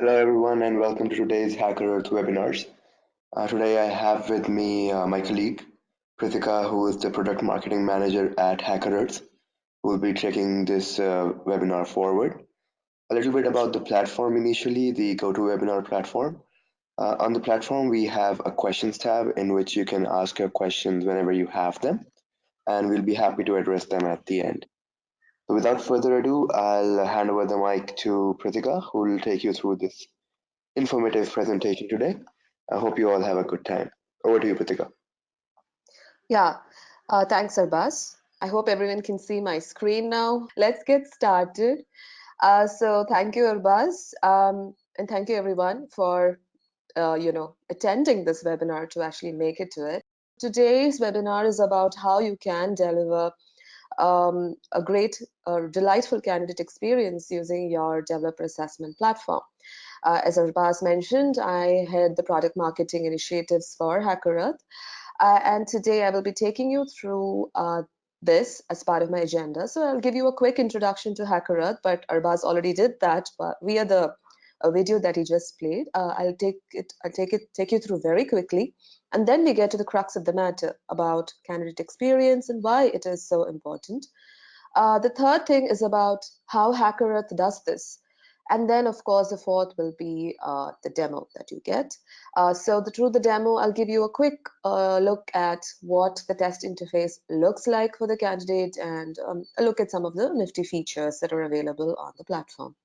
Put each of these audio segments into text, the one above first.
Hello, everyone, and welcome to today's HackerEarth webinars. Today, I have with me my colleague, Pritika, who is the product marketing manager at HackerEarth, who will be taking this webinar forward. A little bit about the platform initially, the GoToWebinar platform. On the platform, we have a questions tab in which you can ask your questions whenever you have them, and we'll be happy to address them at the end. So without further ado, I'll hand over the mic to Pritika, who will take you through this informative presentation today. I hope you all have a good time. Over to you, Pritika. Yeah, thanks, Arbaz. I hope everyone can see my screen now. Let's get started. So thank you, Arbaz, and thank you everyone for attending this webinar to actually make it to it. Today's webinar is about how you can deliver a great, delightful candidate experience using your developer assessment platform. As Arbaz mentioned, I head the product marketing initiatives for HackerEarth. And today I will be taking you through this as part of my agenda. So I'll give you a quick introduction to HackerEarth, but Arbaz already did that via the video that he just played. Take you through very quickly, and then we get to the crux of the matter about candidate experience and why it is so important. The third thing is about how HackerEarth does this. And then, of course, the fourth will be the demo that you get. Through the demo, I'll give you a quick look at what the test interface looks like for the candidate and a look at some of the nifty features that are available on the platform.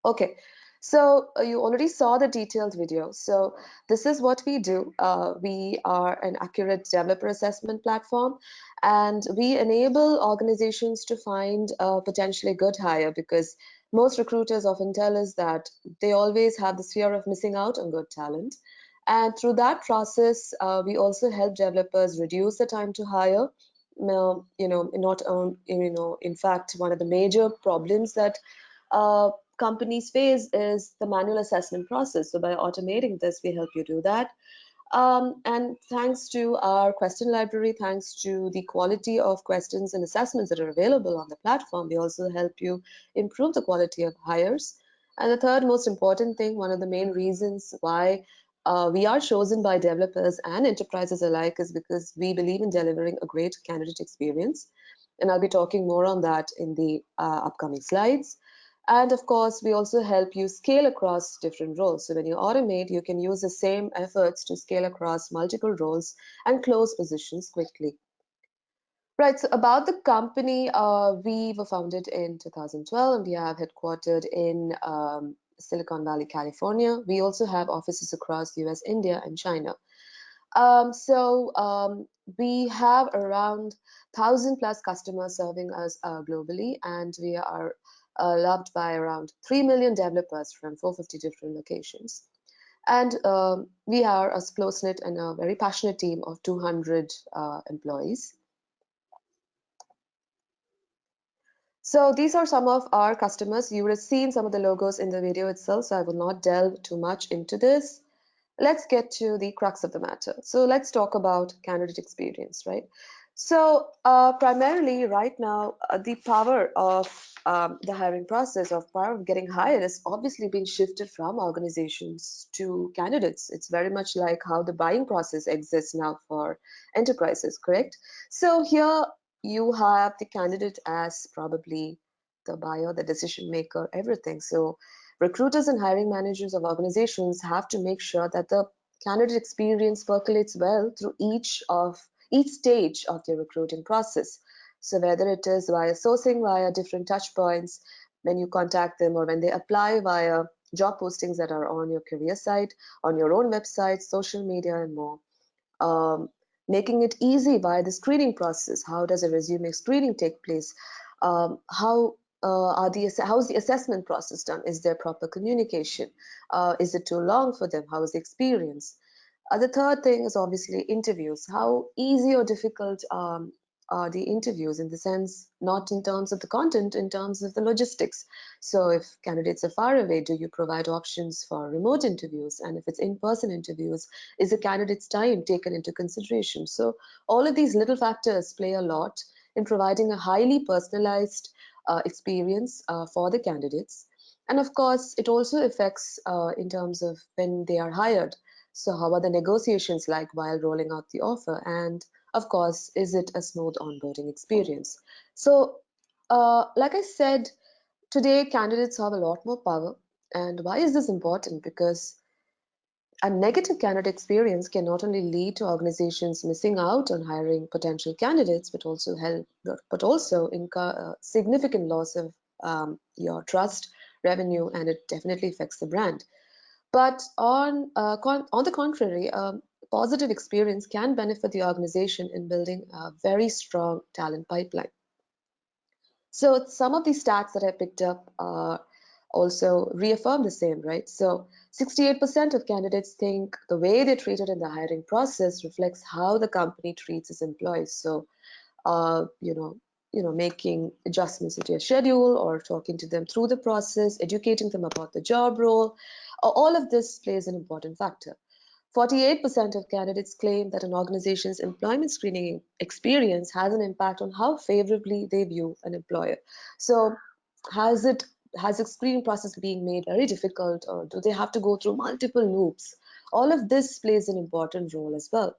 Okay, so you already saw the detailed video. So this is what we do. We are an accurate developer assessment platform, and we enable organizations to find a potentially good hire because most recruiters often tell us that they always have this fear of missing out on good talent. And through that process, we also help developers reduce the time to hire. In fact, one of the major problems that companies face is the manual assessment process. So by automating this, we help you do that. And thanks to our question library, thanks to the quality of questions and assessments that are available on the platform, we also help you improve the quality of hires. And the third most important thing, one of the main reasons why we are chosen by developers and enterprises alike is because we believe in delivering a great candidate experience. And I'll be talking more on that in the upcoming slides. And of course, we also help you scale across different roles. So when you automate, you can use the same efforts to scale across multiple roles and close positions quickly. Right, so about the company, we were founded in 2012 and we have headquartered in Silicon Valley, California. We also have offices across US, India, and China. We have around 1,000 plus customers serving us globally, and we are loved by around 3 million developers from 450 different locations. And we are a close-knit and a very passionate team of 200 employees. So these are some of our customers. You would have seen some of the logos in the video itself, so I will not delve too much into this. Let's get to the crux of the matter. So let's talk about candidate experience, right? So primarily right now, the power of the hiring process, of power of getting hired is obviously being shifted from organizations to candidates. It's very much like how the buying process exists now for enterprises, correct? So here you have the candidate as probably the buyer, the decision maker, everything. So recruiters and hiring managers of organizations have to make sure that the candidate experience percolates well through each stage of the recruiting process. So whether it is via sourcing via different touch points when you contact them or when they apply via job postings that are on your career site, on your own website, social media, and more. Making it easy via the screening process. How does a resume screening take place? How's the assessment process done? Is there proper communication? Is it too long for them? How is the experience? The third thing is obviously interviews. How easy or difficult are the interviews in the sense, not in terms of the content, in terms of the logistics. So if candidates are far away, do you provide options for remote interviews? And if it's in-person interviews, is the candidate's time taken into consideration? So all of these little factors play a lot in providing a highly personalized experience for the candidates. And of course, it also affects in terms of when they are hired. So, how are the negotiations like while rolling out the offer? And of course, is it a smooth onboarding experience? So, like I said, today candidates have a lot more power. And why is this important? Because a negative candidate experience can not only lead to organizations missing out on hiring potential candidates, but also incur significant loss of your trust, revenue, and it definitely affects the brand. But on the contrary, positive experience can benefit the organization in building a very strong talent pipeline. So some of these stats that I picked up also reaffirm the same, right? So 68% of candidates think the way they're treated in the hiring process reflects how the company treats its employees. So, uh, you know, making adjustments into your schedule or talking to them through the process, educating them about the job role, all of this plays an important factor. 48% of candidates claim that an organization's employment screening experience has an impact on how favorably they view an employer. So, has it has the screening process being made very difficult, or do they have to go through multiple loops? All of this plays an important role as well.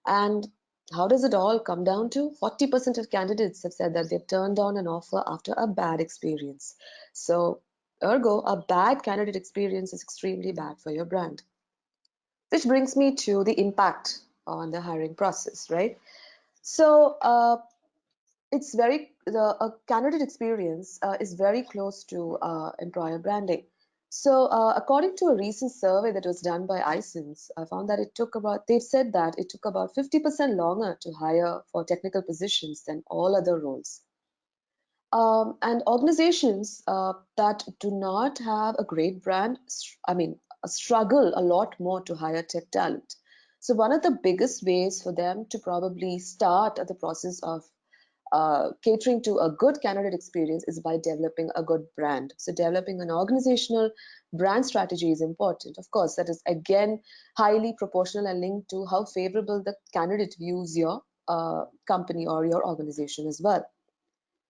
And how does it all come down to? 40% of candidates have said that they've turned down an offer after a bad experience. So, ergo, a bad candidate experience is extremely bad for your brand. Which brings me to the impact on the hiring process, right? So it's very the a candidate experience is very close to employer branding. So according to a recent survey that was done by iSense, I found that they've said that it took about 50% longer to hire for technical positions than all other roles. And organizations that do not have a great brand, struggle a lot more to hire tech talent. So, one of the biggest ways for them to probably start the process of catering to a good candidate experience is by developing a good brand. So, developing an organizational brand strategy is important. Of course, that is again highly proportional and linked to how favorable the candidate views your company or your organization as well.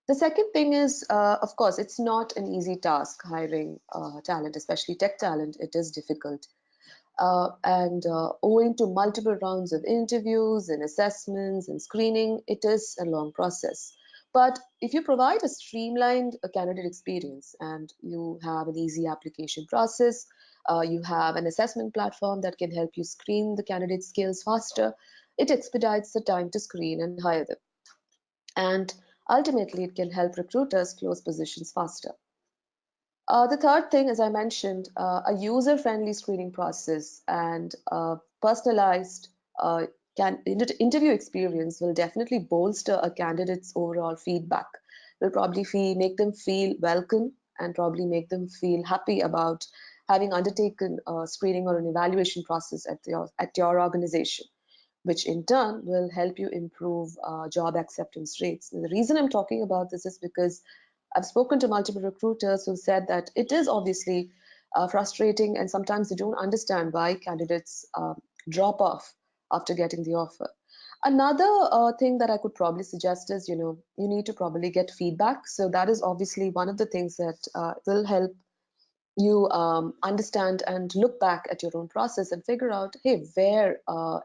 The second thing is, of course, it's not an easy task hiring talent, especially tech talent. It is difficult. And owing to multiple rounds of interviews and assessments and screening, it is a long process. But if you provide a streamlined candidate experience and you have an easy application process, you have an assessment platform that can help you screen the candidate skills faster, it expedites the time to screen and hire them. And ultimately, it can help recruiters close positions faster. The third thing, as I mentioned, a user-friendly screening process and personalized uh, interview experience will definitely bolster a candidate's overall feedback. Will probably make them feel welcome and probably make them feel happy about having undertaken a screening or an evaluation process at your organization, which in turn will help you improve job acceptance rates. And the reason I'm talking about this is because I've spoken to multiple recruiters who said that it is obviously frustrating and sometimes they don't understand why candidates drop off after getting the offer. Another thing that I could probably suggest is, you need to probably get feedback. So that is obviously one of the things that will help you understand and look back at your own process and figure out, hey, where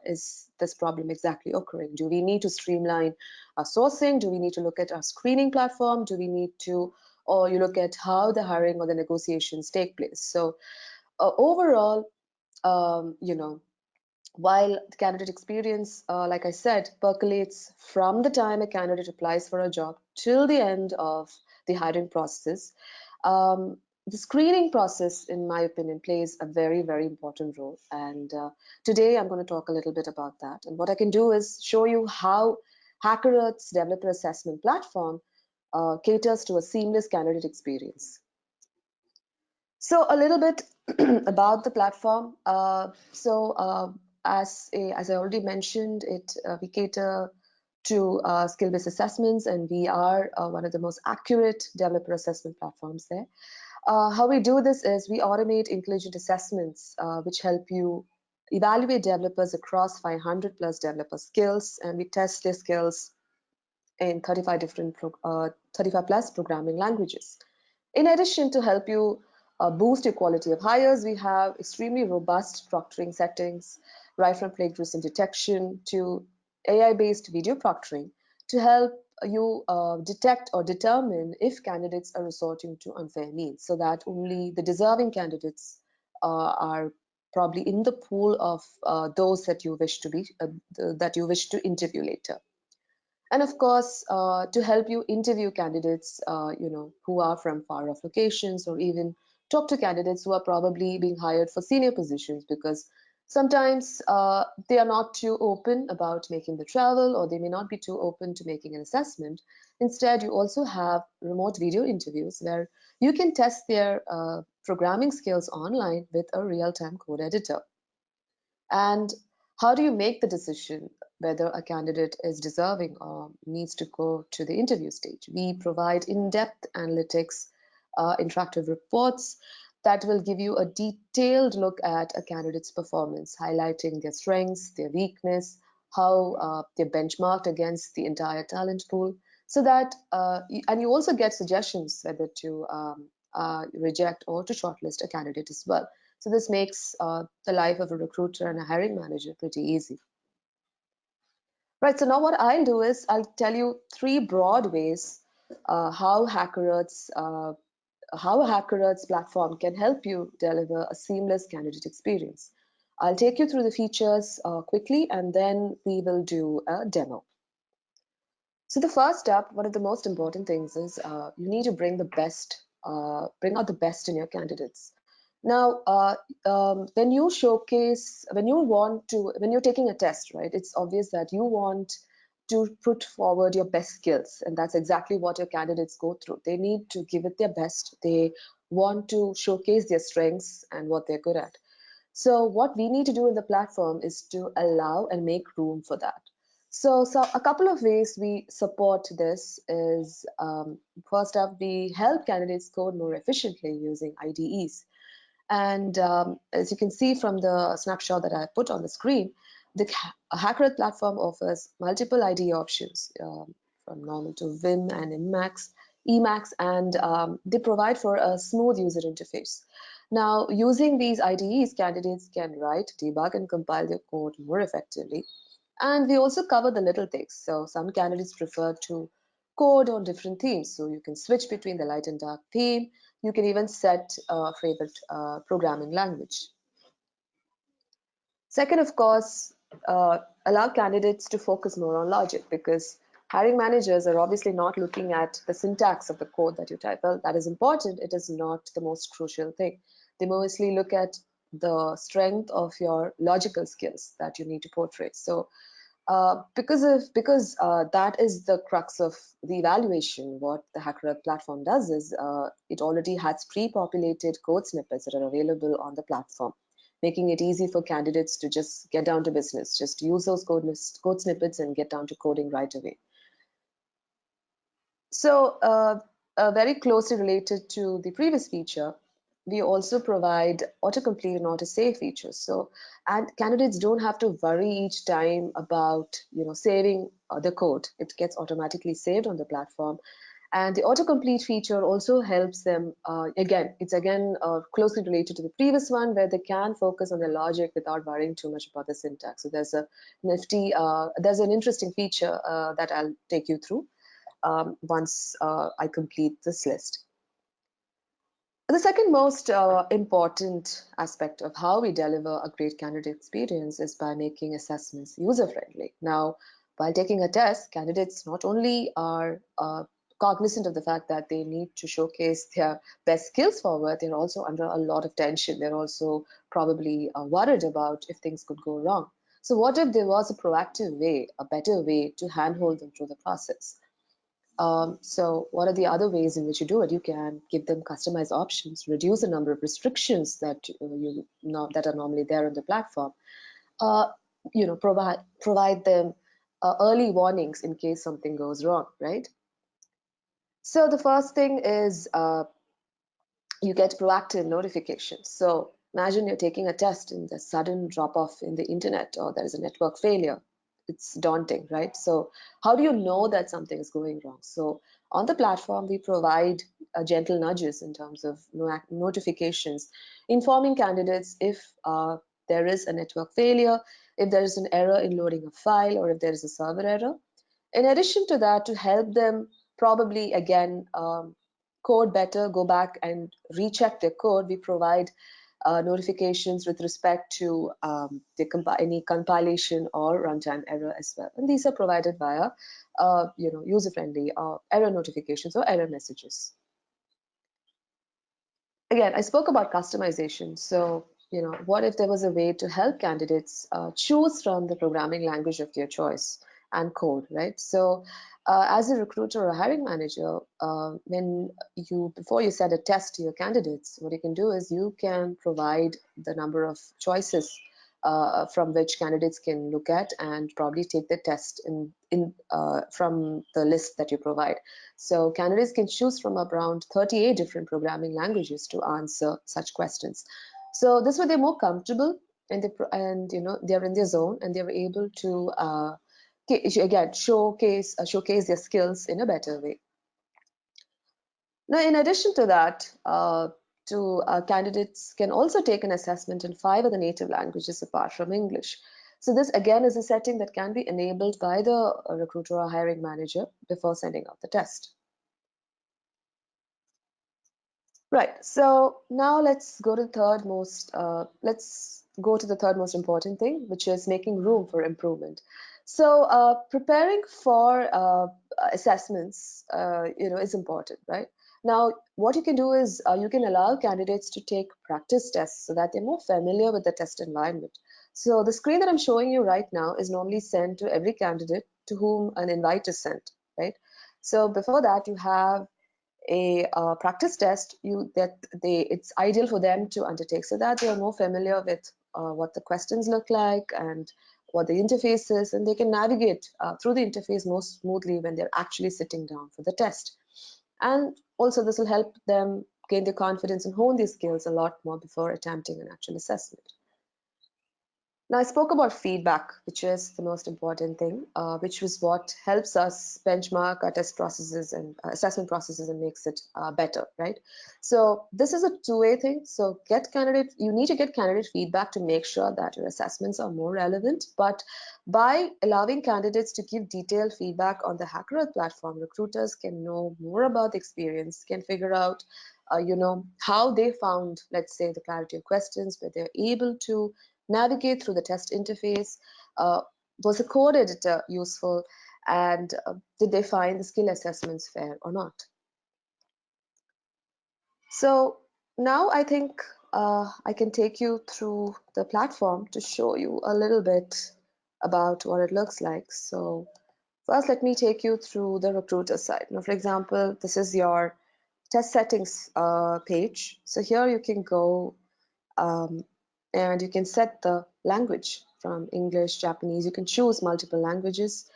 is this problem exactly occurring? Do we need to streamline our sourcing? Do we need to look at our screening platform? Do we need to, or you look at how the hiring or the negotiations take place? So overall, you know, while the candidate experience, like I said, percolates from the time a candidate applies for a job till the end of the hiring process, the screening process, in my opinion, plays a very, very important role. And today I'm going to talk a little bit about that. And what I can do is show you how HackerEarth's developer assessment platform caters to a seamless candidate experience. So a little bit about the platform. As I already mentioned, we cater to skill-based assessments, and we are one of the most accurate developer assessment platforms there. How we do this is we automate intelligent assessments, which help you evaluate developers across 500 plus developer skills, and we test their skills in 35 plus programming languages. In addition, to help you boost your quality of hires, we have extremely robust proctoring settings, right from plagiarism detection to AI-based video proctoring to help you detect or determine if candidates are resorting to unfair means, so that only the deserving candidates are probably in the pool of those that you wish to be that you wish to interview later. And of course, to help you interview candidates, who are from far off locations, or even talk to candidates who are probably being hired for senior positions, because sometimes they are not too open about making the travel, or they may not be too open to making an assessment. Instead, you also have remote video interviews where you can test their programming skills online with a real-time code editor. And how do you make the decision whether a candidate is deserving or needs to go to the interview stage? We provide in depth analytics, interactive reports that will give you a detailed look at a candidate's performance, highlighting their strengths, their weakness, how they're benchmarked against the entire talent pool. So that, and you also get suggestions whether to reject or to shortlist a candidate as well. So this makes the life of a recruiter and a hiring manager pretty easy. Right, so now what I'll do is I'll tell you three broad ways how how a HackerEarth's platform can help you deliver a seamless candidate experience. I'll take you through the features quickly, and then we will do a demo. So the first step, one of the most important things is you need to bring out the best in your candidates. Now, when you showcase, when you're taking a test, right, it's obvious that you want to put forward your best skills, and that's exactly what your candidates go through. They need to give it their best. They want to showcase their strengths and what they're good at. So what we need to do in the platform is to allow and make room for that. So a couple of ways we support this is first up, we help candidates code more efficiently using IDEs. And as you can see from the snapshot that I put on the screen, the HackerEarth platform offers multiple IDE options from normal to Vim and Emacs, and they provide for a smooth user interface. Now, using these IDEs, candidates can write, debug, and compile their code more effectively. And we also cover the little things. So some candidates prefer to code on different themes. So you can switch between the light and dark theme. You can even set a favorite programming language. Second, of course, allow candidates to focus more on logic, because hiring managers are obviously not looking at the syntax of the code that you type. Well, that is important. It is not the most crucial thing. They mostly look at the strength of your logical skills that you need to portray. So because that is the crux of the evaluation. What the HackerEarth platform does is it already has pre-populated code snippets that are available on the platform, making it easy for candidates to just get down to business, just use those code snippets and get down to coding right away. So very closely related to the previous feature, we also provide autocomplete and autosave features. So, and candidates don't have to worry each time about saving the code. It gets automatically saved on the platform. And the autocomplete feature also helps them, it's again closely related to the previous one, where they can focus on their logic without worrying too much about the syntax. So there's an interesting feature that I'll take you through once I complete this list. The second most important aspect of how we deliver a great candidate experience is by making assessments user-friendly. Now, while taking a test, candidates not only are cognizant of the fact that they need to showcase their best skills forward, they're also under a lot of tension. They're also probably worried about if things could go wrong. So what if there was a proactive way, a better way to handhold them through the process? So what are the other ways in which you do it? You can give them customized options, reduce the number of restrictions that that are normally there on the platform. Uh, provide them early warnings in case something goes wrong, right? So the first thing is you get proactive notifications. So imagine you're taking a test and there's a sudden drop off in the internet, or there is a network failure. It's daunting, right? So how do you know that something is going wrong? So on the platform, we provide gentle nudges in terms of notifications, informing candidates if there is a network failure, if there is an error in loading a file, or if there is a server error. In addition to that, to help them probably again code better, go back and recheck their code, we provide notifications with respect to any compilation or runtime error as well. And these are provided via user-friendly error notifications or error messages. Again, I spoke about customization. So, what if there was a way to help candidates choose from the programming language of their choice and code, right? So, as a recruiter or hiring manager, before you send a test to your candidates, what you can do is you can provide the number of choices from which candidates can look at and probably take the test from the list that you provide. So candidates can choose from around 38 different programming languages to answer such questions. So this way they're more comfortable and they're in their zone and they're able to again showcase their skills in a better way. Now, in addition to that, candidates can also take an assessment in 5 other native languages apart from English. So this again is a setting that can be enabled by the recruiter or hiring manager before sending out the test. Right. So now let's go to the third most important thing, which is making room for improvement. So preparing for assessments, is important, right? Now, what you can do is you can allow candidates to take practice tests so that they're more familiar with the test environment. So the screen that I'm showing you right now is normally sent to every candidate to whom an invite is sent, right? So before that, you have a practice test it's ideal for them to undertake so that they are more familiar with what the questions look like and what the interface is, and they can navigate through the interface more smoothly when they're actually sitting down for the test. And also this will help them gain their confidence and hone these skills a lot more before attempting an actual assessment. Now, I spoke about feedback, which is the most important thing, which was what helps us benchmark our test processes and assessment processes and makes it better, right? So this is a two-way thing. So you need to get candidate feedback to make sure that your assessments are more relevant. But by allowing candidates to give detailed feedback on the HackerEarth platform, recruiters can know more about the experience, can figure out how they found, let's say, the clarity of questions, where they're able to navigate through the test interface. Was the code editor useful? And did they find the skill assessments fair or not? So now I think I can take you through the platform to show you a little bit about what it looks like. So first, let me take you through the recruiter side. Now, for example, this is your test settings page. So here you can go and you can set the language from English, Japanese. You can choose multiple languages.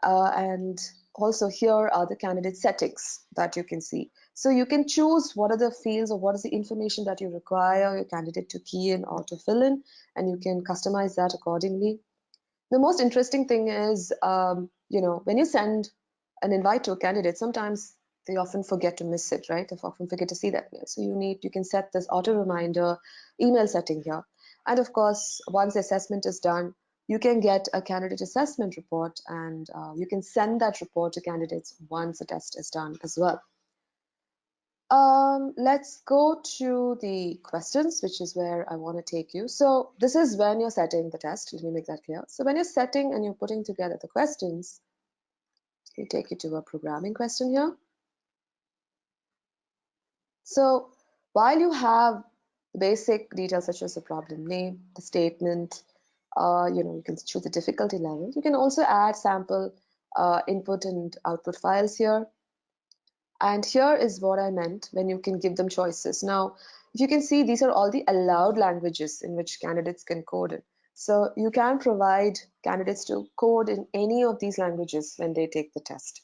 And also here are the candidate settings that you can see. So you can choose what are the fields or what is the information that you require your candidate to key in or to fill in, and you can customize that accordingly. The most interesting thing is, when you send an invite to a candidate, sometimes they often forget to miss it, right? They often forget to see that mail. So you can set this auto reminder email setting here. And of course, once the assessment is done, you can get a candidate assessment report, and you can send that report to candidates once the test is done as well. Let's go to the questions, which is where I want to take you. So this is when you're setting the test. Let me make that clear. So when you're setting and you're putting together the questions, let me take you to a programming question here. So while you have the basic details such as the problem name, the statement, you can choose the difficulty level. You can also add sample input and output files here. And here is what I meant when you can give them choices. Now, if you can see, these are all the allowed languages in which candidates can code in. So you can provide candidates to code in any of these languages when they take the test.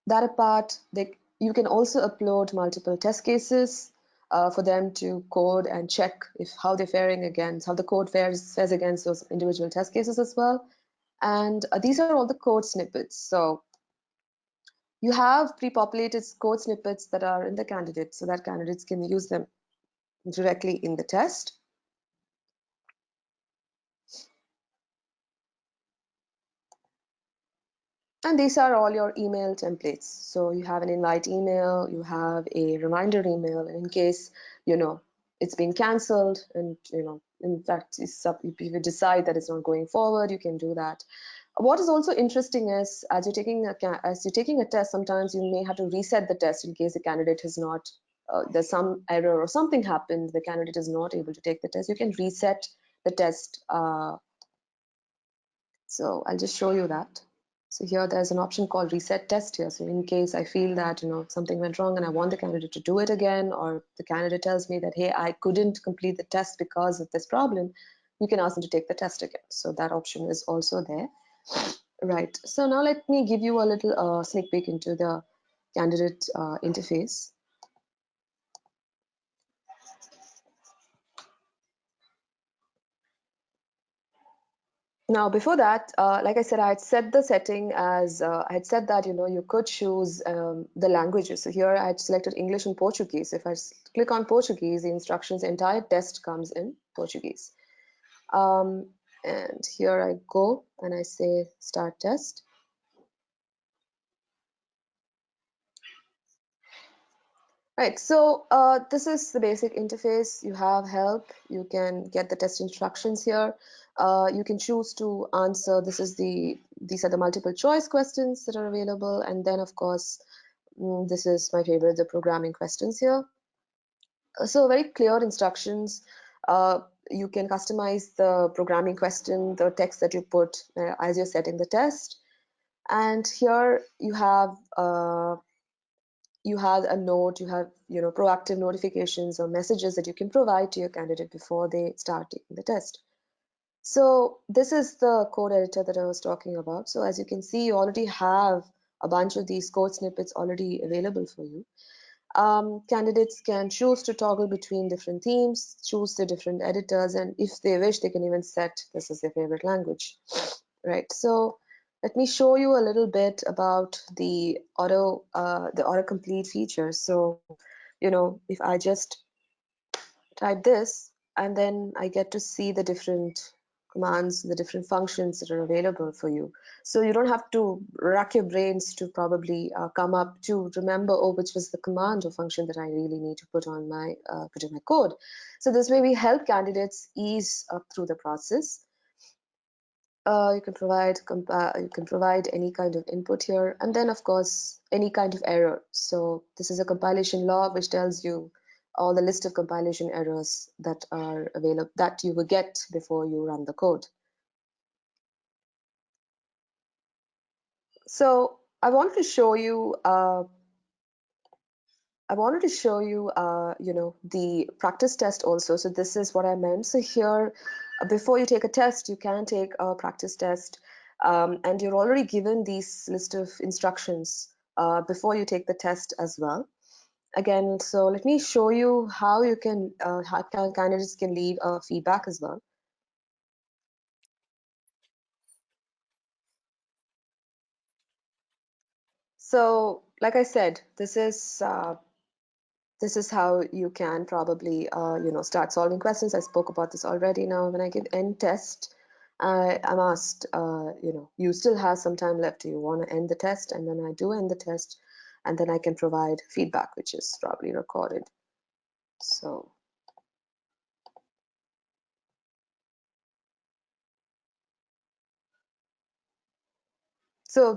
That apart, you can also upload multiple test cases for them to code and check how they're faring against, how the code fares against those individual test cases as well. And these are all the code snippets. So You have pre-populated code snippets that are in the candidate so that candidates can use them directly in the test. And these are all your email templates. So you have an invite email, you have a reminder email, and in case, it's been canceled and, in fact, if you decide that it's not going forward, you can do that. What is also interesting is as you're taking a test, sometimes you may have to reset the test in case the candidate has not, there's some error or something happened, the candidate is not able to take the test. You can reset the test. So I'll just show you that. So here there's an option called reset test here. So in case I feel that something went wrong and I want the candidate to do it again, or the candidate tells me that, hey, I couldn't complete the test because of this problem, you can ask them to take the test again. So that option is also there. Right. So now let me give you a little sneak peek into the candidate interface. Now, before that, like I said, I had set the setting as I had said that you could choose the languages. So here I had selected English and Portuguese. If I click on Portuguese, the instructions, the entire test comes in Portuguese. And here I go and I say start test. Right, so this is the basic interface. You have help. You can get the test instructions here. You can choose to answer. These are the multiple choice questions that are available. And then, of course, this is my favorite, the programming questions here. So very clear instructions. You can customize the programming question, the text that you put as you're setting the test. And here you have a note, you have proactive notifications or messages that you can provide to your candidate before they start taking the test. So this is the code editor that I was talking about. So as you can see, you already have a bunch of these code snippets already available for you. Candidates can choose to toggle between different themes, choose the different editors, and if they wish, they can even set this as their favorite language. Right. So let me show you a little bit about the autocomplete feature. So, if I just type this and then I get to see the different commands, the different functions that are available for you. So you don't have to rack your brains to probably come up to remember, oh, which was the command or function that I really need to put in my code. So this maybe help candidates ease up through the process. You can provide any kind of input here, and then of course any kind of error. So this is a compilation log which tells you all the list of compilation errors that are available that you will get before you run the code. So I wanted to show you the practice test also. So this is what I meant. So here, before you take a test, you can take a practice test, and you're already given these list of instructions before you take the test as well. Again, so let me show you how you can, how candidates can leave feedback as well. So, like I said, this is how you can probably start solving questions. I spoke about this already. Now when I give end test, I'm asked you still have some time left, do you want to end the test? And then I do end the test, and then I can provide feedback, which is probably recorded. So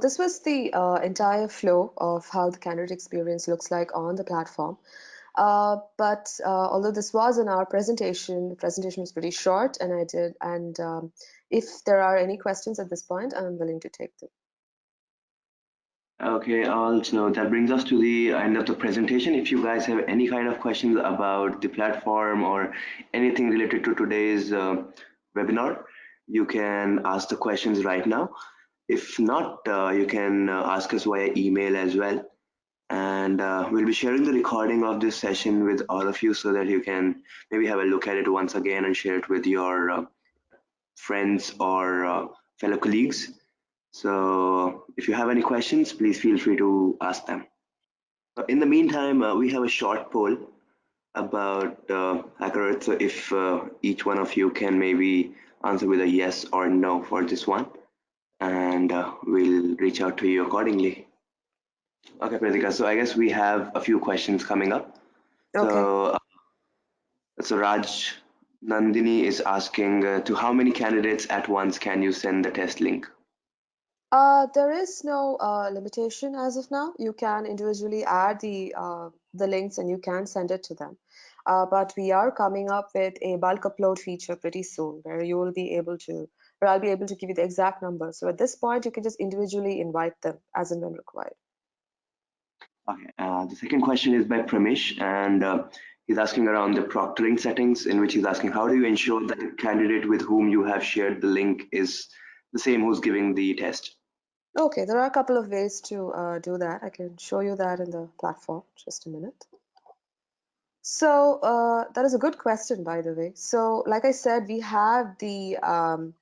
this was the entire flow of how the candidate experience looks like on the platform. But although this was in our presentation, the presentation was pretty short, and if there are any questions at this point, I'm willing to take them. Okay, so that brings us to the end of the presentation. If you guys have any kind of questions about the platform or anything related to today's webinar, you can ask the questions right now. If not, you can ask us via email as well. And we'll be sharing the recording of this session with all of you so that you can maybe have a look at it once again and share it with your friends or fellow colleagues. So if you have any questions, please feel free to ask them. In the meantime, we have a short poll about HackerEarth. So if each one of you can maybe answer with a yes or no for this one, and we'll reach out to you accordingly. Okay, Pritika. So I guess we have a few questions coming up. Okay. So Raj Nandini is asking, to how many candidates at once can you send the test link? There is no limitation as of now. You can individually add the links and you can send it to them. But we are coming up with a bulk upload feature pretty soon where you will be able to, where I'll be able to give you the exact number. So at this point, you can just individually invite them as and when required. Okay. The second question is by Pramish, and he's asking around the proctoring settings, in which he's asking, how do you ensure that the candidate with whom you have shared the link is the same who's giving the test? Okay, there are a couple of ways to do that. I can show you that in the platform. Just a minute. So that is a good question, by the way. So like I said, we have an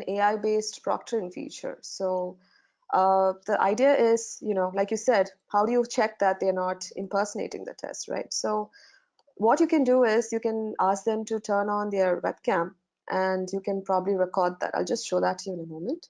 AI-based proctoring feature. So the idea is, like you said, how do you check that they're not impersonating the test, right? So what you can do is you can ask them to turn on their webcam and you can probably record that. I'll just show that to you in a moment.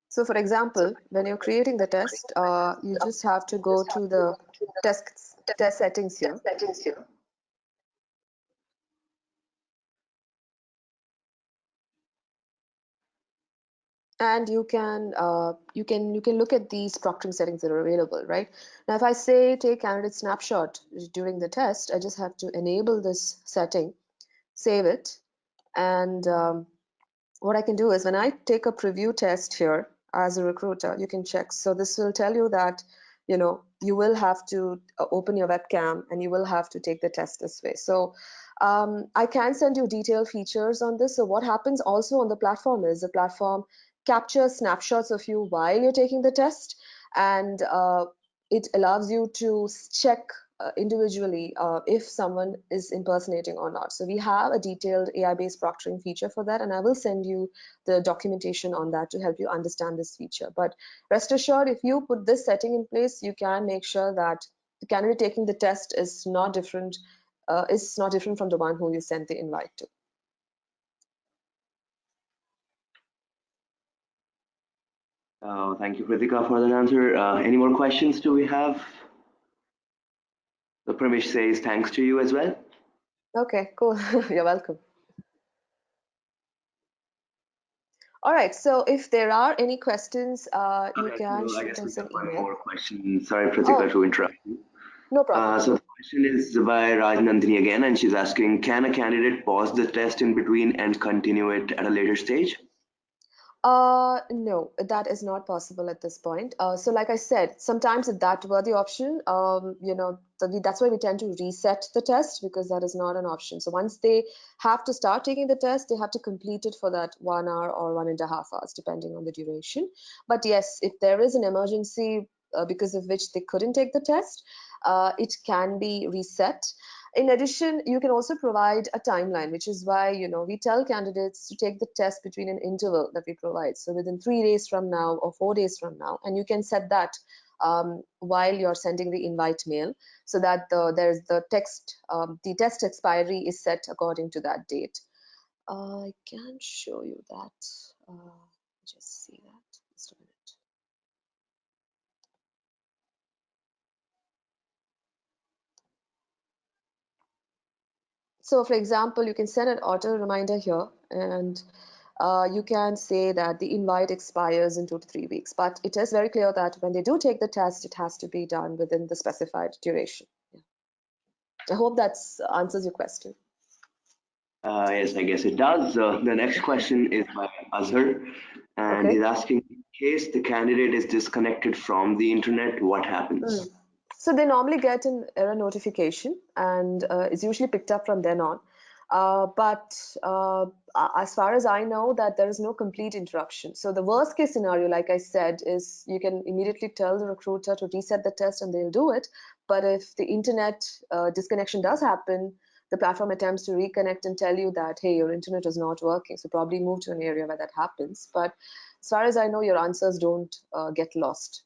So for example, when you're creating the test, you just have to go to the test settings here. And you can look at these proctoring settings that are available, right? Now, if I say take candidate snapshot during the test, I just have to enable this setting, save it, and what I can do is when I take a preview test here as a recruiter, you can check. So this will tell you that, you will have to open your webcam and you will have to take the test this way. So I can send you detailed features on this. So what happens also on the platform is the platform captures snapshots of you while you're taking the test, and it allows you to check individually if someone is impersonating or not. So we have a detailed AI-based proctoring feature for that, and I will send you the documentation on that to help you understand this feature. But rest assured, if you put this setting in place, you can make sure that the candidate taking the test is not different from the one who you sent the invite to. Thank you, Pritika, for that answer. Any more questions do we have? The Pramish says thanks to you as well. Okay, cool. You're welcome. All right, so if there are any questions, you Okay, can so I shoot guess we us have an one email. more question. Sorry, Pritika, Oh, to interrupt you. no problem. So the question is by Raj Nandini again, and she's asking, can a candidate pause the test in between and continue it at a later stage? No, that is not possible at this point. So like I said, sometimes if that were the option, that's why we tend to reset the test because that is not an option. So once they have to start taking the test, they have to complete it for that 1 hour or 1.5 hours, depending on the duration. But yes, if there is an emergency because of which they couldn't take the test, it can be reset. In addition, you can also provide a timeline, which is why, we tell candidates to take the test between an interval that we provide. So within 3 days from now or 4 days from now, and you can set that while you're sending the invite mail so that there's the test expiry is set according to that date. I can show you that. Just see that. Just a minute. So for example, you can send an auto reminder here and you can say that the invite expires in 2 to 3 weeks, but it is very clear that when they do take the test, it has to be done within the specified duration. Yeah. I hope that answers your question. Yes, I guess it does. The next question is by Azhar, and Okay. he's asking, in case the candidate is disconnected from the internet, what happens? Mm. So they normally get an error notification and it's usually picked up from then on. But as far as I know, that there is no complete interruption. So the worst case scenario, like I said, is you can immediately tell the recruiter to reset the test and they'll do it. But if the internet disconnection does happen, the platform attempts to reconnect and tell you that, hey, your internet is not working. So probably move to an area where that happens. But as far as I know, your answers don't get lost.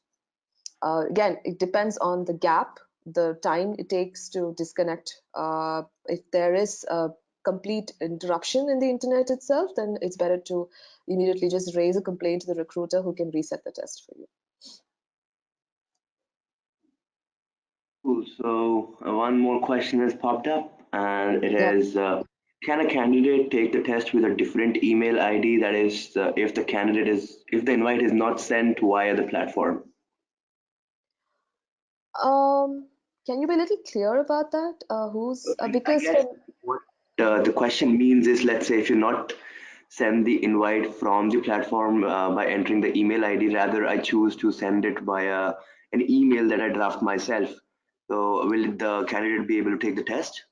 Again, it depends on the gap, the time it takes to disconnect. If there is a complete interruption in the internet itself, then it's better to immediately just raise a complaint to the recruiter who can reset the test for you. Cool. So one more question has popped up, and it Yeah. is, can a candidate take the test with a different email ID? That is, if the invite is not sent via the platform. Um, can you be a little clear about that? Who's I because guess what the question means is, let's say if you not send the invite from the platform by entering the email ID, rather I choose to send it via an email that I draft myself. So will the candidate be able to take the test?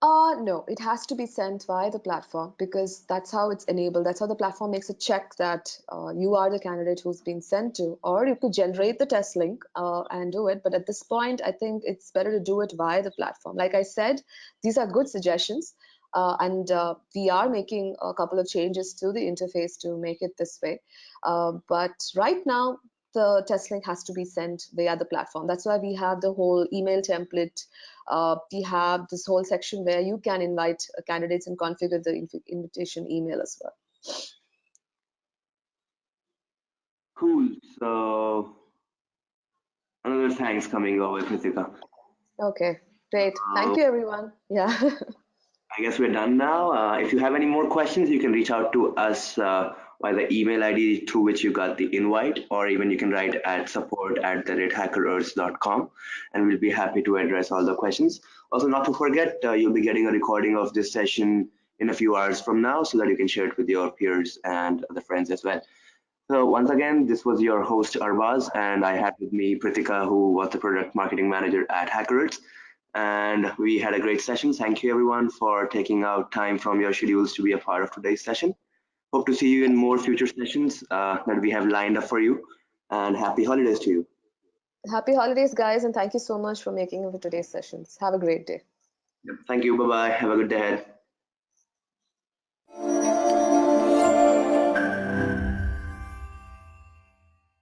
No, it has to be sent via the platform because that's how it's enabled. That's how the platform makes a check that you are the candidate who's been sent to. Or you could generate the test link and do it. But at this point, I think it's better to do it via the platform. Like I said, these are good suggestions. And we are making a couple of changes to the interface to make it this way. But right now, the test link has to be sent via the platform. That's why we have the whole email template. We have this whole section where you can invite candidates and configure the invitation email as well. Cool. So another thanks coming over, Pritika. Okay, great. Thank Uh, you, everyone. Yeah. I guess we're done now. If you have any more questions, you can reach out to us by the email ID through which you got the invite, or even you can write at support@hackerearth.com, and we'll be happy to address all the questions. Also, not to forget, you'll be getting a recording of this session in a few hours from now so that you can share it with your peers and other friends as well. So once again, this was your host Arbaz, and I had with me Pritika, who was the product marketing manager at HackerEarth, and we had a great session. Thank you everyone for taking out time from your schedules to be a part of today's session. Hope to see you in more future sessions that we have lined up for you, and happy holidays to you. Happy holidays, guys, and thank you so much for making it for today's sessions. Have a great day. Yep. Thank you. Bye bye. Have a good day ahead.